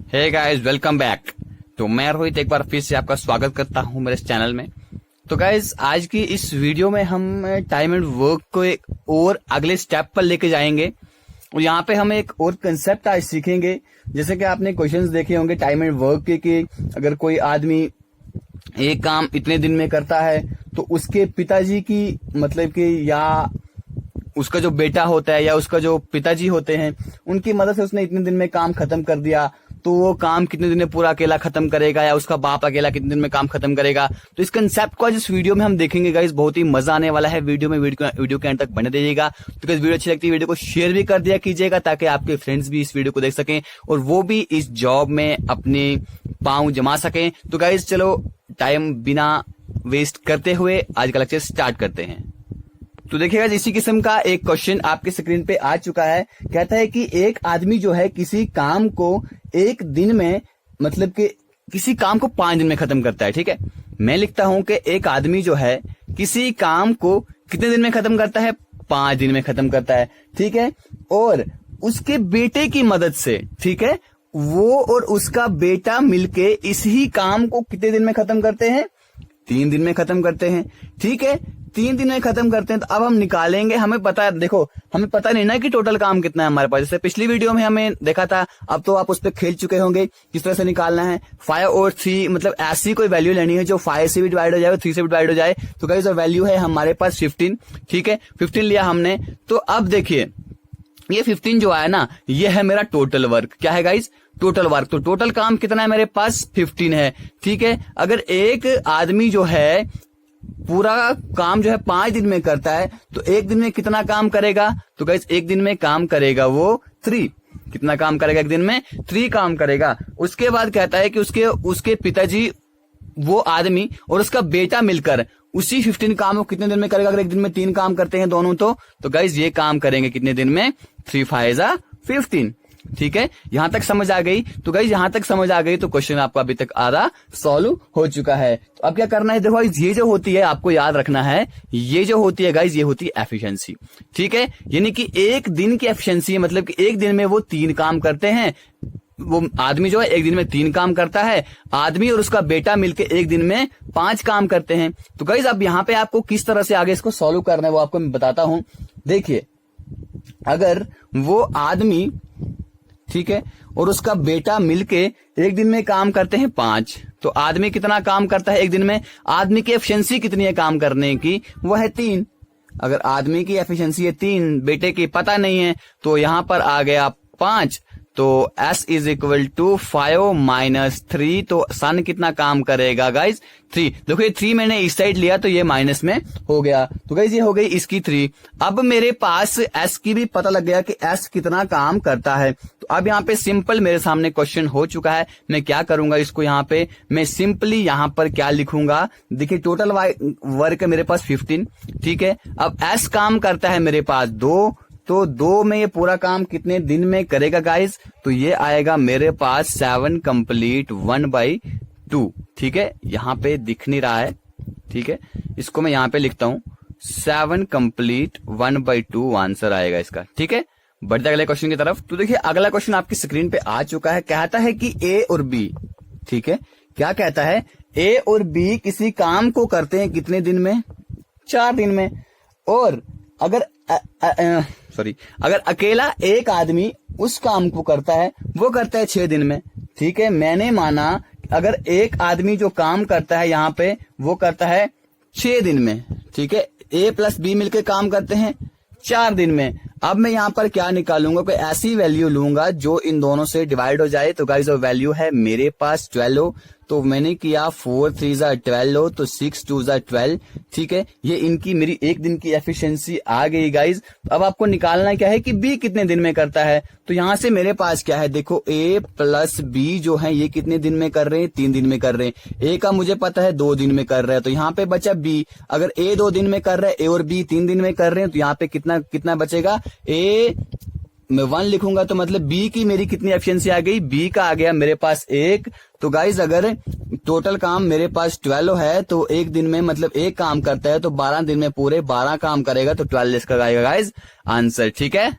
Hey guys, welcome back. तो मैं रोहित एक बार फिर से आपका स्वागत करता हूं मेरे चैनल में। तो गाइस, आज की इस वीडियो में हम टाइम एंड वर्क को एक और अगले स्टेप पर लेके जाएंगे और यहाँ पे हम एक और कंसेप्ट आज सीखेंगे। जैसे कि आपने क्वेश्चंस देखे होंगे टाइम एंड वर्क के कि अगर कोई आदमी एक काम इतने दिन में करता है तो उसके पिताजी की मतलब कि या उसका जो बेटा होता है या उसका जो पिताजी होते हैं उनकी मदद से उसने इतने दिन में काम खत्म कर दिया, तो वो काम कितने दिन में पूरा अकेला खत्म करेगा या उसका बाप अकेला कितने दिन में काम खत्म करेगा। तो इस कंसेप्ट को आज इस वीडियो में हम देखेंगे गाइस। बहुत ही मजा आने वाला है वीडियो में। वीडियो के एंड तक बने रहिएगा। तो गाइस, वीडियो अच्छी लगती है वीडियो को शेयर भी कर दिया कीजिएगा ताकि आपके फ्रेंड्स भी इस वीडियो को देख सकें और वो भी इस जॉब में अपने पांव जमा सकें। तो गाइस, चलो टाइम बिना वेस्ट करते हुए आज का लेक्चर स्टार्ट करते हैं। तो देखिएगा, इसी किस्म का एक क्वेश्चन आपके स्क्रीन पे आ चुका है। कहता है कि एक आदमी जो है किसी काम को एक दिन में मतलब कि किसी काम को 5 दिन में खत्म करता है। ठीक है, मैं लिखता हूं कि एक आदमी जो है किसी काम को कितने दिन में खत्म करता है? 5 दिन में खत्म करता है। ठीक है, और उसके बेटे की मदद से, ठीक है, वो और उसका बेटा मिलके इसी काम को कितने दिन में खत्म करते हैं? 3 दिन में खत्म करते हैं। ठीक है, 3 दिन में खत्म करते हैं। तो अब हम निकालेंगे, हमें पता है, देखो हमें पता नहीं ना कि टोटल काम कितना है हमारे पास। जैसे पिछली वीडियो में हमें देखा था, अब तो आप उस पर खेल चुके होंगे किस तरह से निकालना है। 5 और 3 मतलब ऐसी कोई वैल्यू लेनी है जो 5 से भी डिवाइड हो जाए और 3 से भी डिवाइड हो जाए। तो गाइस, जो वैल्यू है हमारे पास 15। ठीक है, 15 लिया हमने। तो अब देखिए, ये 15 जो आया ना, ये है मेरा टोटल वर्क। क्या है गाइस? Total work. तो टोटल काम कितना है मेरे पास? 15 है। ठीक है, अगर एक आदमी जो है पूरा काम जो है 5 दिन में करता है तो एक दिन में कितना काम करेगा? तो गाइस, एक दिन में काम करेगा वो 3। कितना काम करेगा? एक दिन में 3 काम करेगा। उसके बाद कहता है कि उसके पिताजी, वो आदमी और उसका बेटा मिलकर उसी 15 काम को कितने दिन में करेगा? अगर एक दिन में 3 काम करते हैं दोनों तो गाइस ये काम करेंगे कितने दिन में? 3 5 15। ठीक है, यहां तक समझ आ गई? तो गाइस, यहां तक समझ आ गई तो क्वेश्चन आपका अभी तक आधा सॉल्व हो चुका है। तो अब क्या करना है? देखो गाइस, ये जो होती है आपको याद रखना है, ये जो होती है गाइस, ये होती है एफिशिएंसी। ठीक है, यानी कि एक दिन की एफिशिएंसी है, मतलब कि एक दिन में वो 3 काम करते हैं। वो आदमी जो है एक दिन में 3 काम करता है, आदमी और उसका बेटा मिलके एक दिन में 5 काम करते हैं। तो गाइस, अब यहाँ पे आपको किस तरह से आगे इसको सॉल्व करना है वो आपको मैं बताता हूं। देखिए, अगर वो आदमी, ठीक है, और उसका बेटा मिलके एक दिन में काम करते हैं 5, तो आदमी कितना काम करता है एक दिन में? आदमी की एफिशिएंसी कितनी है काम करने की? वो है 3। अगर आदमी की एफिशिएंसी है 3, बेटे की पता नहीं है, तो यहां पर आ गया 5। तो S is equal to 5 minus 3। तो सन कितना काम करेगा गाइज? 3। देखो, ये 3 मैंने इस साइड लिया तो ये माइनस में हो गया। तो गाइज, ये हो गई इसकी 3। अब मेरे पास S की भी पता लग गया कि S कितना काम करता है। तो अब यहाँ पे सिंपल मेरे सामने क्वेश्चन हो चुका है। मैं क्या करूंगा, इसको यहाँ पे मैं सिंपली यहाँ पर क्या लिखूंगा? देखिए, टोटल वर्क है मेरे पास 15। ठीक है, अब S काम करता है मेरे पास 2, तो 2 में ये पूरा काम कितने दिन में करेगा गाइस? तो ये आएगा मेरे पास 7 कंप्लीट 1/2। ठीक है, यहाँ पे दिख नहीं रहा है। ठीक है, इसको मैं यहाँ पे लिखता हूं 7 कंप्लीट 1/2 आंसर आएगा इसका। ठीक है, बढ़ते अगले क्वेश्चन की तरफ। तो देखिए, अगला क्वेश्चन आपकी स्क्रीन पे आ चुका है। कहता है कि ए और बी, ठीक है, क्या कहता है? ए और बी किसी काम को करते हैं कितने दिन में? 4 दिन में। और अगर अगर अकेला एक आदमी उस काम को करता है, वो करता है 6 दिन में। ठीक है, मैंने माना अगर एक आदमी जो काम करता है यहाँ पे वो करता है 6 दिन में। ठीक है, A प्लस बी मिलकर काम करते हैं 4 दिन में। अब मैं यहाँ पर क्या निकालूंगा? कोई ऐसी वैल्यू लूंगा जो इन दोनों से डिवाइड हो जाए। तो गाइस, वैल्यू है मेरे पास 12। तो मैंने किया 4 3 12, तो 6 2 12। ठीक है, ये इनकी मेरी एक दिन की एफिशिएंसी आ गई गाइज। अब आपको निकालना क्या है कि बी कितने दिन में करता है। तो यहां से मेरे पास क्या है? देखो, ए प्लस बी जो है ये कितने दिन में कर रहे हैं? 3 दिन में कर रहे हैं। ए का मुझे पता है 2 दिन में कर रहा है, तो यहाँ पे बचा बी। अगर ए 2 दिन में कर रहा है, ए और बी 3 दिन में कर रहे हैं, तो यहाँ पे कितना बचेगा? ए मैं 1 लिखूंगा तो मतलब बी की मेरी कितनी एफिशिएंसी आ गई? बी का आ गया मेरे पास 1। तो गाइज, अगर टोटल काम मेरे पास 12 है तो एक दिन में मतलब एक काम करता है तो 12 दिन में पूरे 12 काम करेगा, तो 12 इसका आएगा गाइज आंसर। ठीक है,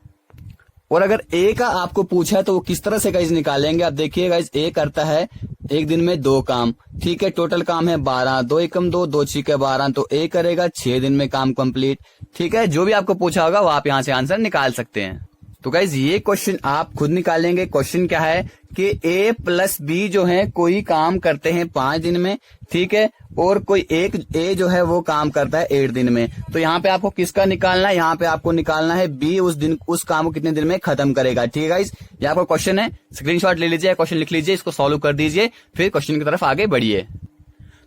और अगर ए का आपको पूछा है तो वो किस तरह से गाइज निकालेंगे, आप देखिए गाइज ए करता है एक दिन में 2 काम, ठीक है, टोटल काम है 12, 2 एकम 2, 2 छीके 12, तो ए करेगा 6 दिन में काम कंप्लीट, ठीक है। जो भी आपको पूछा होगा वो आप यहाँ से आंसर निकाल सकते हैं। तो गाइज ये क्वेश्चन आप खुद निकालेंगे। क्वेश्चन क्या है कि ए प्लस बी जो है कोई काम करते हैं 5 दिन में, ठीक है, और कोई एक ए जो है वो काम करता है 8 दिन में। तो यहाँ पे आपको किसका निकालना है, यहाँ पे आपको निकालना है बी उस काम को कितने दिन में खत्म करेगा, ठीक है गाइज। ये आपका क्वेश्चन है, स्क्रीनशॉट ले लीजिए, क्वेश्चन लिख लीजिए, इसको सॉल्व कर दीजिए, फिर क्वेश्चन की तरफ आगे बढ़िए।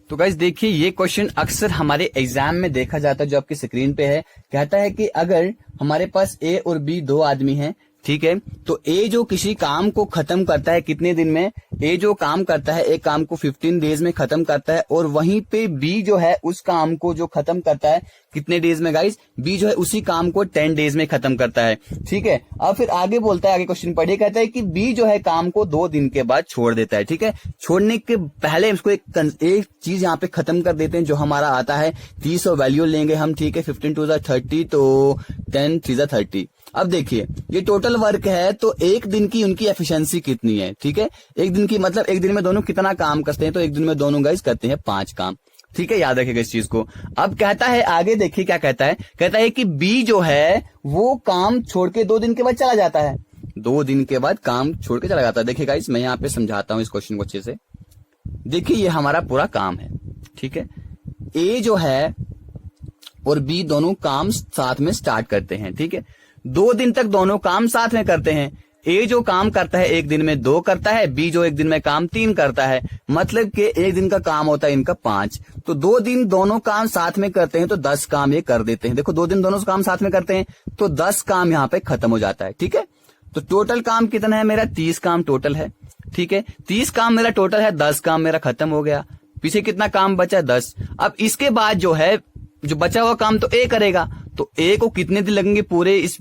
तो गाइज देखिए ये क्वेश्चन अक्सर हमारे एग्जाम में देखा जाता है, जो आपकी स्क्रीन पे है। कहता है कि अगर हमारे पास ए और बी 2 आदमी हैं, ठीक है, तो ए जो किसी काम को खत्म करता है कितने दिन में, ए जो काम करता है एक काम को 15 डेज में खत्म करता है, और वहीं पे बी जो है उस काम को जो खत्म करता है कितने डेज में गाइज, बी जो है उसी काम को 10 डेज में खत्म करता है, ठीक है। अब फिर आगे बोलता है, आगे क्वेश्चन पढ़िए, कहता है कि बी जो है काम को 2 दिन के बाद छोड़ देता है, ठीक है। छोड़ने के पहले इसको एक चीज यहाँ पे खत्म कर देते हैं, जो हमारा आता है 30 और वैल्यू लेंगे हम, ठीक है, 15 2 30, तो 10 3 30। अब देखिए ये टोटल वर्क है, तो एक दिन की उनकी एफिशिएंसी कितनी है, ठीक है। एक दिन की मतलब एक दिन में दोनों कितना काम करते हैं, तो एक दिन में दोनों गाइस करते हैं 5 काम, ठीक है, याद रखिएगा इस चीज को। अब कहता है आगे देखिए क्या कहता है, कहता है कि बी जो है वो काम छोड़ के 2 दिन के बाद चला जाता है, 2 दिन के बाद काम छोड़ के चला जाता है। देखिए गाइस मैं यहाँ पे समझाता हूँ इस क्वेश्चन को अच्छे से। देखिए ये हमारा पूरा काम है, ठीक है, ए जो है और बी दोनों काम साथ में स्टार्ट करते हैं, ठीक है, 2 दिन तक दोनों काम साथ में करते हैं। ए जो काम करता है एक दिन में 2 करता है, बी जो एक दिन में काम 3 करता है, मतलब कि एक दिन का काम होता है इनका 5, तो 2 दिन दोनों काम साथ में करते हैं, तो 10 काम ये कर देते हैं। देखो 2 दिन दोनों काम साथ में करते हैं तो 10 काम यहाँ पे खत्म हो जाता है, ठीक है। तो टोटल काम कितना है मेरा, 30 काम टोटल है, ठीक है, 30 काम मेरा टोटल है, 10 काम मेरा खत्म हो गया, पीछे कितना काम बचा 10। अब इसके बाद जो है जो बचा हुआ काम तो ए करेगा, तो ए को कितने दिन लगेंगे पूरे इस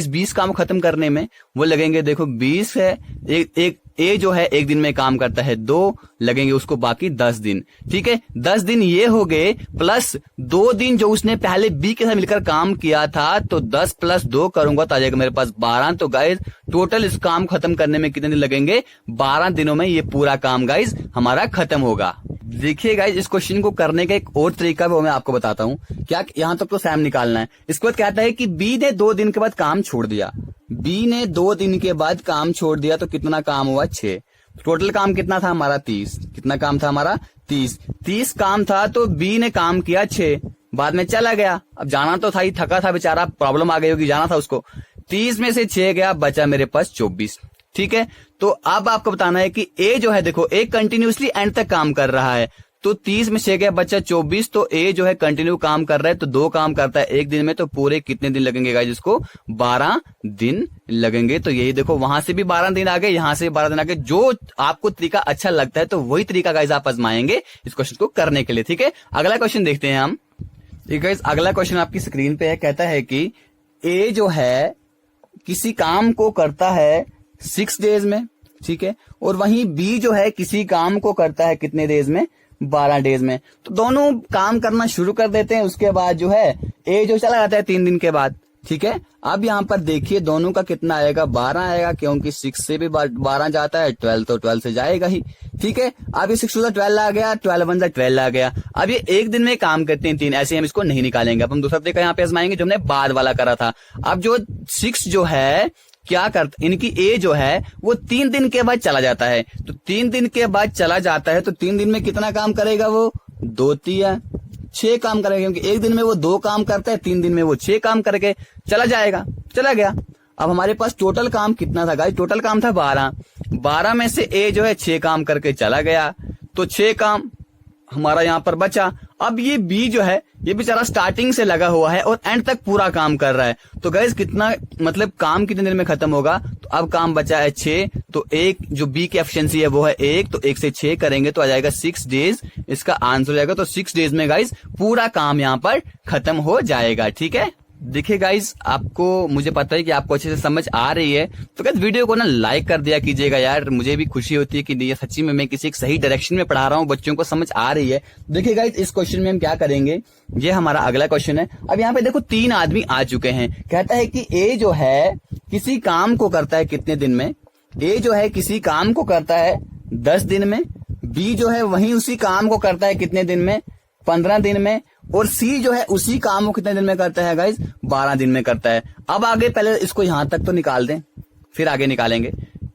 20 काम को खत्म करने में, वो लगेंगे, देखो 20 है, एक ए जो है एक दिन में काम करता है 2 लगेंगे उसको, बाकी 10 दिन, ठीक है। 10 दिन ये हो गए, प्लस 2 दिन जो उसने पहले बी के साथ मिलकर काम किया था, तो 10 + 2 करूंगा तो आ जाएगा मेरे पास 12। तो गाइज टोटल इस काम खत्म करने में कितने दिन लगेंगे, 12 दिनों में ये पूरा काम गाइज हमारा खत्म होगा। देखिए गाइज इस क्वेश्चन को करने का एक और तरीका भी मैं आपको बताता हूँ, क्या यहाँ तक तो सैम निकालना है। इसके बाद कहता है कि बी ने 2 दिन के बाद काम छोड़ दिया, बी ने 2 दिन के बाद काम छोड़ दिया, तो कितना काम हुआ 6, टोटल काम कितना था हमारा 30, कितना काम था हमारा 30 काम था, तो बी ने काम किया 6, बाद में चला गया, अब जाना तो था ही, थका था बेचारा, प्रॉब्लम आ गई होगी, जाना था उसको, 30 में से 6 गया, बचा मेरे पास 24, ठीक है। तो अब आपको बताना है कि ए जो है, देखो ए कंटिन्यूसली एंड तक काम कर रहा है, तो 30 में 6 गया, बचा 24, तो ए जो है कंटिन्यू काम कर रहा है, तो 2 काम करता है एक दिन में, तो पूरे कितने दिन लगेंगे गाइस, इसको 12 दिन लगेंगे। तो यही देखो वहां से भी 12 दिन आ गए, यहां से भी 12 दिन आ गए। जो आपको तरीका अच्छा लगता है तो वही तरीका गाइस आप आजमाएंगे इस क्वेश्चन को करने के लिए, ठीक है। अगला क्वेश्चन देखते हैं हम, ठीक है। अगला क्वेश्चन आपकी स्क्रीन पे है, कहता है कि ए जो है किसी काम को करता है 6 डेज में, ठीक है, और वहीं बी जो है किसी काम को करता है कितने डेज में, 12 डेज में। तो दोनों काम करना शुरू कर देते हैं, उसके बाद जो है ए जो चला जाता है 3 दिन के बाद, ठीक है। अब यहाँ पर देखिए दोनों का कितना आएगा, 12 आएगा, क्योंकि 6 से भी 12 जाता है, 12 तो 12 से जाएगा ही, ठीक है। अब ये 6 × 12 आ गया, 12 × 1 12 आ गया। अब ये एक दिन में काम करते हैं 3, ऐसे हम इसको नहीं निकालेंगे, अब हम दूसरा तरीका यहाँ पे आजमाएंगे जो हमने बाद वाला करा था। अब जो 6 जो है क्या करता, इनकी ए जो है वो 3 दिन के बाद चला जाता है, तो 3 दिन के बाद चला जाता है, तो 3 दिन में कितना काम करेगा, वो 2 3 6 काम करेगा, क्योंकि एक दिन में वो 2 काम करता है, 3 दिन में वो 6 काम करके चला जाएगा, चला गया। अब हमारे पास टोटल काम कितना था गाइस, टोटल काम था 12 में से ए जो है 6 काम करके चला गया, तो 6 काम हमारा यहाँ पर बचा। अब ये बी जो है ये बेचारा स्टार्टिंग से लगा हुआ है और एंड तक पूरा काम कर रहा है, तो गाइस कितना मतलब काम कितने दिन में खत्म होगा, तो अब काम बचा है 6, तो एक जो बी की एफिशिएंसी है वो है 1, तो 1 से 6 करेंगे तो आ जाएगा 6 डेज, इसका आंसर हो जाएगा। तो 6 डेज में गाइस पूरा काम यहाँ पर खत्म हो जाएगा, ठीक है। देखिए गाइज, आपको मुझे पता है कि आपको अच्छे से समझ आ रही है, तो गाइज वीडियो को ना लाइक कर दिया कीजिएगा यार। मुझे भी खुशी होती है कि ये सच्ची में मैं किसी एक सही डायरेक्शन में पढ़ा रहा हूँ, बच्चों को समझ आ रही है। देखिए गाइज, इस क्वेश्चन में हम क्या करेंगे, ये हमारा अगला क्वेश्चन है। अब यहाँ पे देखो 3 आदमी आ चुके हैं। कहता है कि ए जो है किसी काम को करता है कितने दिन में। ए जो है किसी काम को करता है 10 दिन में, बी जो है वही उसी काम को करता है कितने दिन में, 15 दिन में, और सी जो है उसी काम को कितने दिन में करता है गाइज, 12 दिन में करता है। अब आगे पहले इसको यहां तक तो निकाल दें, फिर आगे निकालेंगे।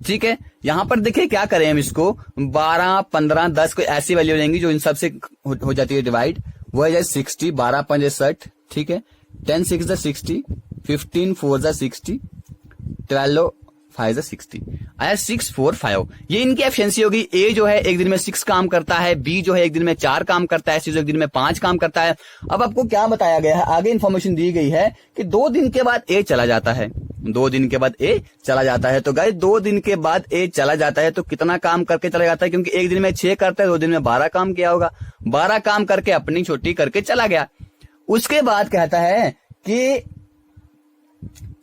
ठीक है, यहां पर देखिए क्या करें हम, इसको 12, 15, 10 कोई ऐसी वैल्यू लेंगी जो इन सब से हो जाती है डिवाइड। वो है 60, 12 5 60, ठीक है, 10 6 60, 15 4 60, 12 5 60, आया 6 4 5। ये इनकी एफिशिएंसी होगी। ए जो है एक दिन में 6 काम करता है, बी जो है एक दिन में 4 काम करता है, सी जो एक दिन में 5 काम करता है। अब आपको क्या बताया गया है, आगे इन्फॉर्मेशन दी गई है कि 2 दिन के बाद ए चला जाता है। 2 दिन के बाद ए चला जाता है। तो गाइस 2 दिन के बाद ए चला जाता है तो कितना काम करके चला जाता है, क्योंकि एक दिन में 6 करता है, 2 दिन में 12 काम किया होगा। 12 काम करके अपनी छुट्टी करके चला गया। उसके बाद कहता है कि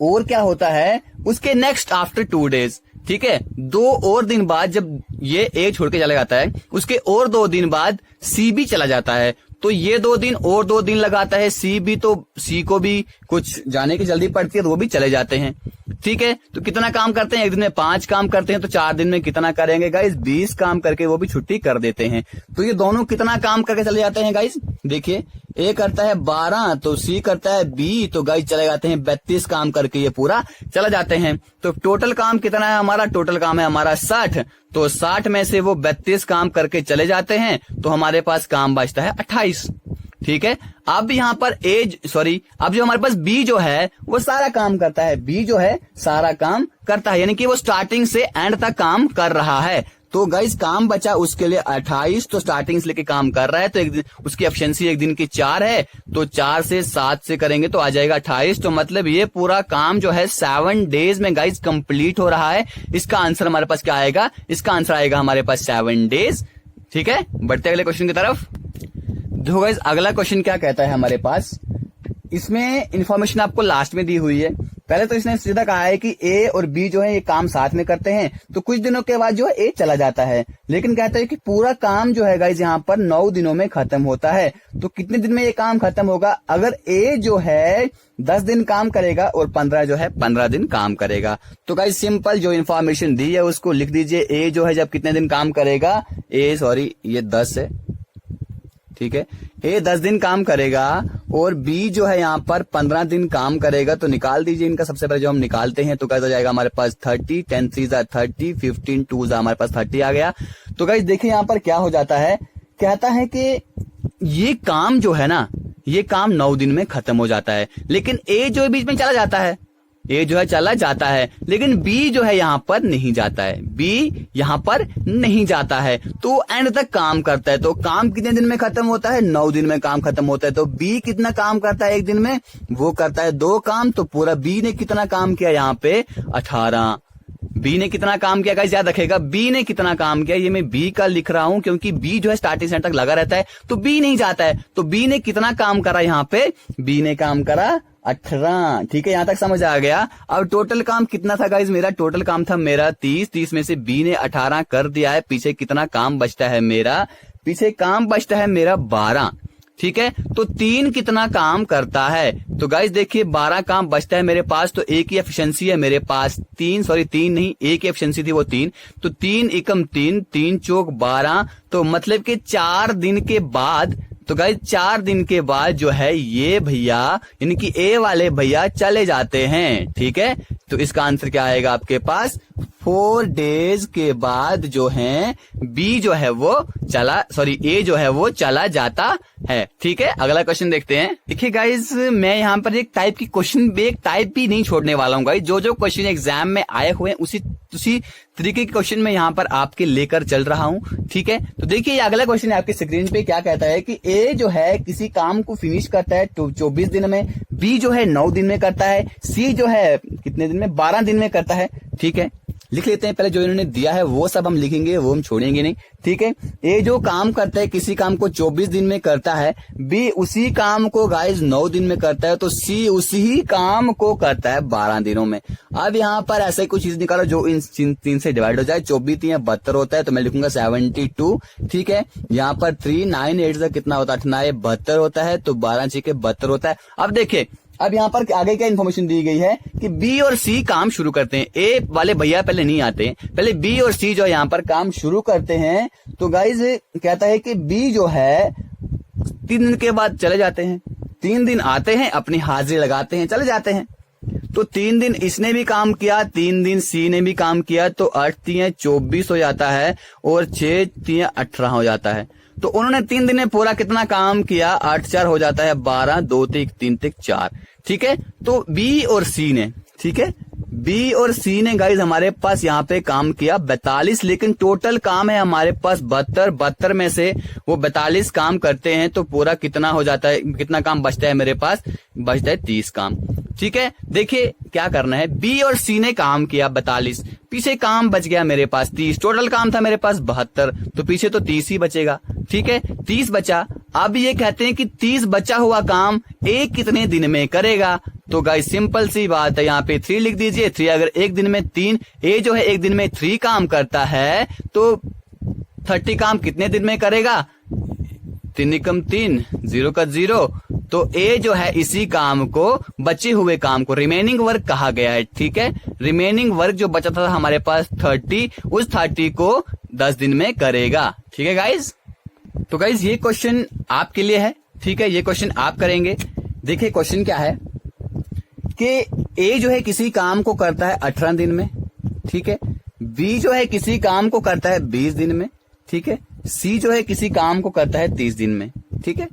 और क्या होता है, उसके नेक्स्ट आफ्टर 2 डेज, ठीक है, 2 और दिन बाद जब ये ए छोड़ के चला जाता है, उसके और 2 दिन बाद सी भी चला जाता है। तो ये 2 दिन और 2 दिन लगाता है सी भी, तो सी को भी कुछ जाने की जल्दी पड़ती है तो वो भी चले जाते हैं। ठीक है, तो कितना काम करते हैं, एक दिन में 5 काम करते हैं, तो 4 दिन में कितना करेंगे गाइस, 20 काम करके वो भी छुट्टी कर देते हैं। तो ये दोनों कितना काम करके चले जाते हैं गाइस, देखिए ए करता है 12, तो सी करता है बी, तो गाइस चले जाते हैं 32 काम करके ये पूरा चला जाते हैं। तो टोटल काम कितना है हमारा, टोटल काम है हमारा 60, तो 60 में से वो 32 काम करके चले जाते हैं, तो हमारे पास काम बचता है 28। ठीक है, अब यहाँ पर अब जो हमारे पास बी जो है वो सारा काम करता है, बी जो है सारा काम करता है, यानी कि वो स्टार्टिंग से एंड तक काम कर रहा है। तो गाइस काम बचा उसके लिए 28, तो स्टार्टिंग से लेके काम कर रहा है, तो एक दिन उसकी एफिशिएंसी एक दिन की 4 है, तो 4 से 7 से करेंगे तो आ जाएगा 28। तो मतलब ये पूरा काम जो है 7 डेज में गाइस कंप्लीट हो रहा है। इसका आंसर हमारे पास क्या आएगा, इसका आंसर आएगा हमारे पास 7 डेज। ठीक है, बढ़ते अगले क्वेश्चन की तरफ। देखो गाइस अगला क्वेश्चन क्या कहता है हमारे पास, इसमें इंफॉर्मेशन आपको लास्ट में दी हुई है। पहले तो इसने सीधा कहा है कि ए और बी जो है ये काम साथ में करते हैं, तो कुछ दिनों के बाद जो है ए चला जाता है, लेकिन कहता है कि पूरा काम जो है गाइस यहाँ पर 9 दिनों में खत्म होता है। तो कितने दिन में ये काम खत्म होगा, अगर ए जो है 10 दिन काम करेगा और 15 जो है 15 दिन काम करेगा। तो गाइस सिंपल जो इन्फॉर्मेशन दी है उसको लिख दीजिए। ए जो है जब कितने दिन काम करेगा, ये 10 है, ठीक है, ए 10 दिन काम करेगा और बी जो है यहाँ पर 15 दिन काम करेगा, तो निकाल दीजिए इनका। सबसे पहले जो हम निकालते हैं तो कैसा जाएगा हमारे पास 30, 10 3 30, 15 2 हमारे पास 30 आ गया। तो गाइस देखिए यहाँ पर क्या हो जाता है, कहता है कि ये काम जो है ना, ये काम 9 दिन में खत्म हो जाता है, लेकिन ए जो है बीच में चला जाता है, ए जो है चला जाता है, लेकिन बी जो है यहाँ पर नहीं जाता है, बी यहाँ पर नहीं जाता है, तो एंड तक काम करता है। तो काम कितने दिन में खत्म होता है, 9 दिन में काम खत्म होता है। तो बी कितना काम करता है एक दिन में, वो करता है 2 काम। तो पूरा बी ने कितना काम किया यहाँ पे, 18। बी ने कितना काम किया गाइस, याद रखेगा बी ने कितना काम किया, ये मैं बी का लिख रहा हूं क्योंकि बी जो है स्टार्टिंग से एंड तक लगा रहता है, तो बी नहीं जाता है। तो बी ने कितना काम करा यहाँ पे, बी ने काम करा 18। ठीक है, यहां तक समझ आ गया। अब टोटल काम कितना था गाइस, मेरा टोटल काम था मेरा 30 में से बी ने 18 कर दिया है। पीछे कितना काम बचता है मेरा, पीछे काम बचता है मेरा 12। ठीक है, तो 3 कितना काम करता है, तो गाइस देखिए 12 काम बचता है मेरे पास, तो एक ही एफिशिएंसी है मेरे पास, 3 नहीं, एक ही एफिशिएंसी थी वो 3, तो 3 एकम 3, 3 चौक 12, तो मतलब कि 4 दिन के बाद, तो गाइस 4 दिन के बाद जो है ये भैया यानी कि ए वाले भैया चले जाते हैं। ठीक है, तो इसका आंसर क्या आएगा आपके पास, 4 डेज के बाद जो है बी जो है वो ए जो है वो चला जाता है। ठीक है, अगला क्वेश्चन देखते हैं। देखिए गाइस मैं यहाँ पर एक टाइप भी नहीं छोड़ने वाला हूँ गाइस। जो क्वेश्चन एग्जाम में आए हुए हैं उसी तरीके के क्वेश्चन में यहाँ पर आपके लेकर चल रहा हूँ। ठीक है, तो देखिए अगला क्वेश्चन है आपकी स्क्रीन पे, क्या कहता है कि ए जो है किसी काम को फिनिश करता है 24 दिन में, बी जो है 9 दिन में करता है, सी जो है कितने दिन में, 12 दिन में करता है। ठीक है, लिख लेते हैं। पहले जो इन्होंने दिया है वो सब हम लिखेंगे, वो हम छोड़ेंगे नहीं, ठीक है। ए जो काम करता है, किसी काम को 24 दिन में करता है, बी उसी काम को गाइस 9 दिन में करता है, तो सी उसी काम को करता है 12 दिनों में। अब यहाँ पर ऐसे कुछ चीज निकालो जो इन 3 से डिवाइड हो जाए। 24 3 72 होता है, तो मैं लिखूंगा 72, ठीक है। यहाँ पर 3 9 8 से कितना होता है, 8 72 होता है, तो 12 6 के 72 होता है। अब देखिए, अब यहाँ पर आगे क्या इन्फॉर्मेशन दी गई है कि बी और सी काम शुरू करते हैं। ए वाले भैया पहले नहीं आते, पहले बी और सी जो यहाँ पर काम शुरू करते हैं। तो गाइज कहता है कि बी जो है 3 दिन के बाद चले जाते हैं। 3 दिन आते हैं, अपनी हाजिरी लगाते हैं, चले जाते हैं। तो 3 दिन इसने भी काम किया, 3 दिन सी ने भी काम किया, तो 8 3 24 हो जाता है और 6 3 18 हो जाता है। तो उन्होंने 3 दिन में पूरा कितना काम किया, 8 4 हो जाता है 12, 2 3 3 3 4, ठीक है। तो बी और सी ने, ठीक है, बी और सी ने गाइज हमारे पास यहाँ पे काम किया 42, लेकिन टोटल काम है हमारे पास 72 में से वो 42 काम करते हैं, तो पूरा कितना हो जाता है, कितना काम बचता है मेरे पास, बचता है 30 काम, ठीक है। देखिए क्या करना है, बी और सी ने काम किया 42, पीछे काम बच गया मेरे पास 30, टोटल काम था मेरे पास 72, तो पीछे तो 30 ही बचेगा, ठीक है, 30 बचा। अब ये कहते हैं कि 30 बचा हुआ काम ए कितने दिन में करेगा। तो गाइस सिंपल सी बात है, यहाँ पे 3 लिख दीजिए। 3 अगर एक दिन में 3, ए जो है एक दिन में 3 काम करता है, तो 30 काम कितने दिन में करेगा, 3 एकम 3, 0 का 0, तो ए जो है इसी काम को, बचे हुए काम को रिमेनिंग वर्क कहा गया है, ठीक है। रिमेनिंग वर्क जो बचा था हमारे पास 30, उस 30 को 10 दिन में करेगा, ठीक है गाइज। तो गाइज ये क्वेश्चन आपके लिए है, ठीक है, ये क्वेश्चन आप करेंगे। देखिए क्वेश्चन क्या है कि ए जो है किसी काम को करता है 18 दिन में, ठीक है, बी जो है किसी काम को करता है 20 दिन में, ठीक है, सी जो है किसी काम को करता है 30 दिन में, ठीक है।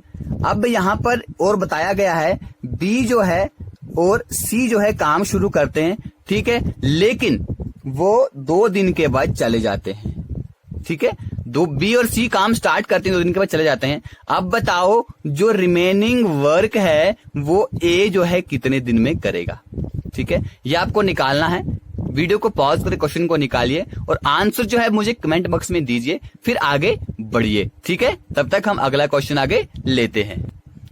अब यहाँ पर और बताया गया है बी जो है और सी जो है काम शुरू करते हैं, ठीक है, लेकिन वो 2 दिन के बाद चले जाते हैं, ठीक है। बी और सी काम स्टार्ट करते हैं, 2 दिन के बाद चले जाते हैं। अब बताओ जो रिमेनिंग वर्क है वो ए जो है कितने दिन में करेगा, ठीक है, ये आपको निकालना है। वीडियो को पॉज करके क्वेश्चन को निकालिए और आंसर जो है मुझे कमेंट बॉक्स में दीजिए, फिर आगे बढ़िए, ठीक है। तब तक हम अगला क्वेश्चन आगे लेते हैं।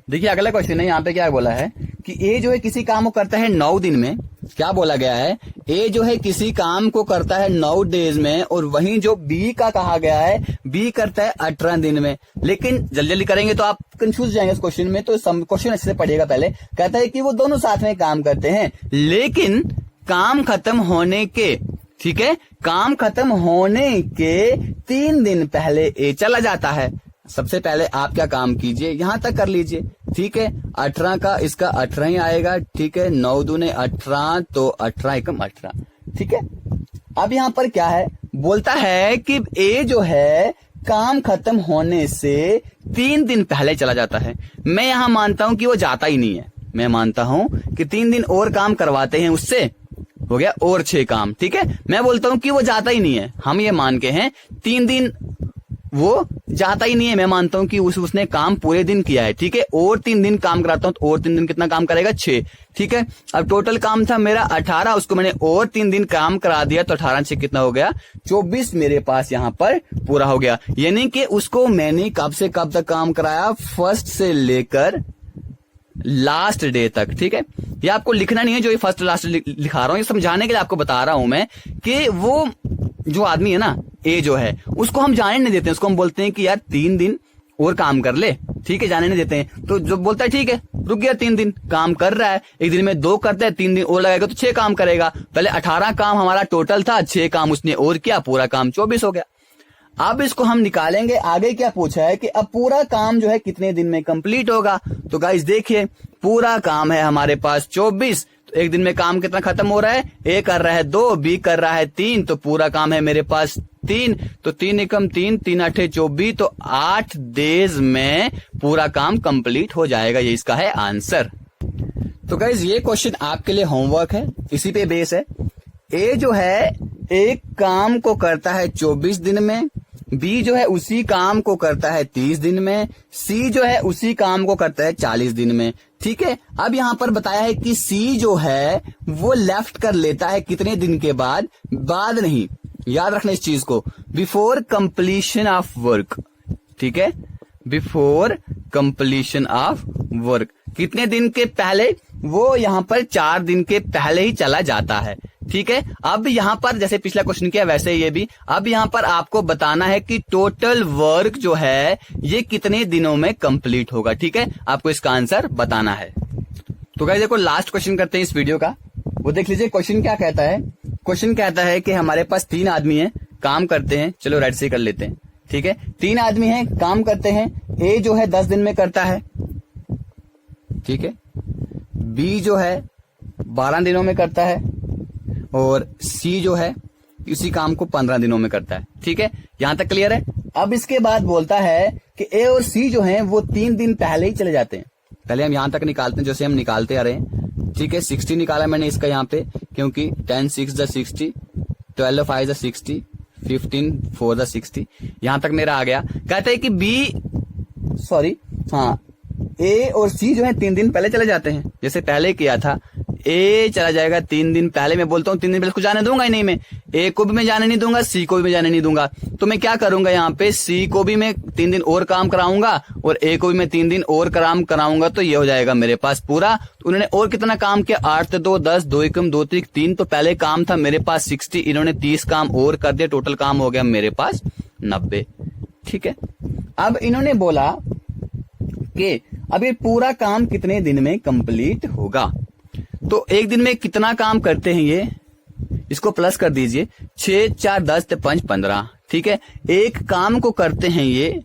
देखिए अगला क्वेश्चन है, यहाँ पे क्या बोला है कि ए जो है किसी काम को करता है 9 दिन में। क्या बोला गया है, ए जो है किसी काम को करता है 9 डेज में, और वहीं जो बी का कहा गया है बी करता है 18 दिन में। लेकिन जल्दी जल्दी करेंगे तो आप कंफ्यूज जाएंगे इस क्वेश्चन में, तो क्वेश्चन अच्छे से पढ़िएगा। पहले कहता है कि वो दोनों साथ में काम करते हैं, लेकिन काम खत्म होने के, ठीक है, काम खत्म होने के 3 दिन पहले ए चला जाता है। सबसे पहले आप क्या काम कीजिए, यहां तक कर लीजिए, ठीक है। 18 का इसका 18 ही आएगा, ठीक है, 9 दूने 18, तो 18 एकम 18, ठीक है। अब यहां पर क्या है, बोलता है कि ए जो है काम खत्म होने से 3 दिन पहले चला जाता है। मैं यहां मानता हूं कि वो जाता ही नहीं है, मैं मानता हूं कि 3 दिन और काम करवाते हैं उससे, हो गया और 6 काम, ठीक है। मैं बोलता हूं कि वो जाता ही नहीं है, हम ये मान के हैं 3 दिन वो जाता ही नहीं है। मैं मानता हूं कि उसने काम पूरे दिन किया है, ठीक है, और 3 दिन काम कराता हूं, तो और 3 दिन कितना काम करेगा, 6, ठीक है। अब टोटल काम था मेरा 18, उसको मैंने और 3 दिन काम करा दिया, तो 18 से कितना हो गया, 24 मेरे पास यहाँ पर पूरा हो गया। यानी कि उसको मैंने कब से कब तक काम कराया, फर्स्ट से लेकर लास्ट डे तक, ठीक है। ये आपको लिखना नहीं है, जो ये फर्स्ट लास्ट लिखा रहा हूं, ये समझाने के लिए आपको बता रहा हूं मैं कि वो जो आदमी है ना, ए जो है, उसको हम जाने नहीं देते हैं, उसको हम बोलते हैं कि यार 3 दिन और काम कर ले, ठीक है, जाने नहीं देते हैं। तो जो बोलता है ठीक है रुक गया, 3 दिन काम कर रहा है, एक दिन में 2 करता है, 3 दिन और लगाएगा तो 6 काम करेगा। पहले 18 काम हमारा टोटल था, 6 काम उसने और किया, पूरा काम 24 हो गया। अब इसको हम निकालेंगे, आगे क्या पूछा है कि अब पूरा काम जो है कितने दिन में कंप्लीट होगा। तो गाइस देखिए पूरा काम है हमारे पास 24, तो एक दिन में काम कितना खत्म हो रहा है, ए कर रहा है 2, बी कर रहा है 3, तो पूरा काम है मेरे पास 3, तो 3 एकम 3, 3 8 24, तो 8 डेज में पूरा काम कंप्लीट हो जाएगा। ये इसका है आंसर। तो गाइस ये क्वेश्चन आपके लिए होमवर्क है, इसी पे बेस है। ए जो है एक काम को करता है 24 दिन में, बी जो है उसी काम को करता है 30 दिन में, सी जो है उसी काम को करता है 40 दिन में। ठीक है, अब यहां पर बताया है कि सी जो है वो लेफ्ट कर लेता है कितने दिन के बाद, बाद नहीं, याद रखना इस चीज को, बिफोर कंप्लीशन ऑफ वर्क। ठीक है, बिफोर कंप्लीशन ऑफ वर्क, कितने दिन के पहले, वो यहां पर 4 दिन के पहले ही चला जाता है। ठीक है, अब यहां पर जैसे पिछला क्वेश्चन किया वैसे ये भी, अब यहां पर आपको बताना है कि टोटल वर्क जो है ये कितने दिनों में कंप्लीट होगा। ठीक है, आपको इसका आंसर बताना है। तो गाइस देखो लास्ट क्वेश्चन करते हैं इस वीडियो का, वो देख लीजिए क्वेश्चन क्या कहता है। क्वेश्चन कहता है कि हमारे पास 3 आदमी हैं, काम करते हैं, चलो राइट से कर लेते हैं। ठीक है, 3 आदमी हैं, काम करते हैं, ए जो है 10 दिन में करता है, ठीक है, बी जो है 12 दिनों में करता है, और सी जो है इसी काम को 15 दिनों में करता है। ठीक है, यहां तक क्लियर है। अब इसके बाद बोलता है कि ए और सी जो हैं वो 3 दिन पहले ही चले जाते हैं। पहले हम यहां तक निकालते हैं जैसे हम निकालते आ रहे हैं। ठीक है, 60 निकाला मैंने इसका यहाँ पे, क्योंकि 10 6 द 60, 12 5 द 60, 15 4 द 60, यहां तक मेरा आ गया। कहते हैं कि ए और सी जो है 3 दिन पहले चले जाते हैं, जैसे पहले किया था। ए चला जाएगा 3 दिन पहले, मैं बोलता हूँ 3 दिन पहले उसको जाने दूंगा ही नहीं, मैं ए को भी मैं जाने नहीं दूंगा, सी को भी मैं जाने नहीं दूंगा। तो मैं क्या करूंगा, यहाँ पे सी को भी मैं 3 दिन और काम कराऊंगा और ए को भी मैं 3 दिन और काम कराऊंगा, तो ये हो जाएगा मेरे पास पूरा। तो उन्होंने और कितना काम किया, 8 2 10, 2 1 2 3 3, तो पहले काम था मेरे पास 60, इन्होंने 30 काम और कर दिया, टोटल काम हो गया मेरे पास 90। ठीक है, अब इन्होंने बोला कि अब ये पूरा काम कितने दिन में कंप्लीट होगा। तो एक दिन में कितना काम करते हैं ये, इसको प्लस कर दीजिए, 6 4 10 5 15। ठीक है, एक काम को करते हैं ये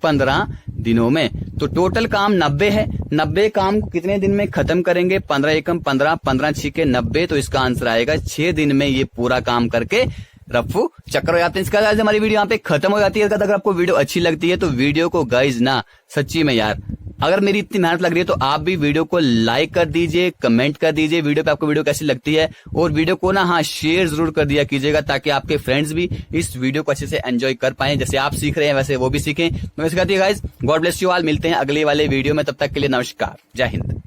15 दिनों में, तो टोटल काम 90 है। 90 काम को कितने दिन में खत्म करेंगे, 15 एकम 15, 15 छिके 90, तो इसका आंसर आएगा 6 दिन में ये पूरा काम करके रफू चक्कर हो जाते हैं। इसका गाइस हमारी वीडियो यहाँ पे खत्म हो जाती है। अगर आपको वीडियो अच्छी लगती है तो वीडियो को गाइस ना सच्ची में यार, अगर मेरी इतनी मेहनत लग रही है तो आप भी वीडियो को लाइक कर दीजिए, कमेंट कर दीजिए वीडियो पे आपको वीडियो कैसी लगती है, और वीडियो को ना शेयर जरूर कर दिया कीजिएगा, ताकि आपके फ्रेंड्स भी इस वीडियो को अच्छे से एंजॉय कर पाए, जैसे आप सीख रहे हैं वैसे वो भी सीखें। तो वैसे कहती है guys, God bless you all, मिलते हैं अगले वाले वीडियो में, तब तक के लिए नमस्कार, जय हिंद।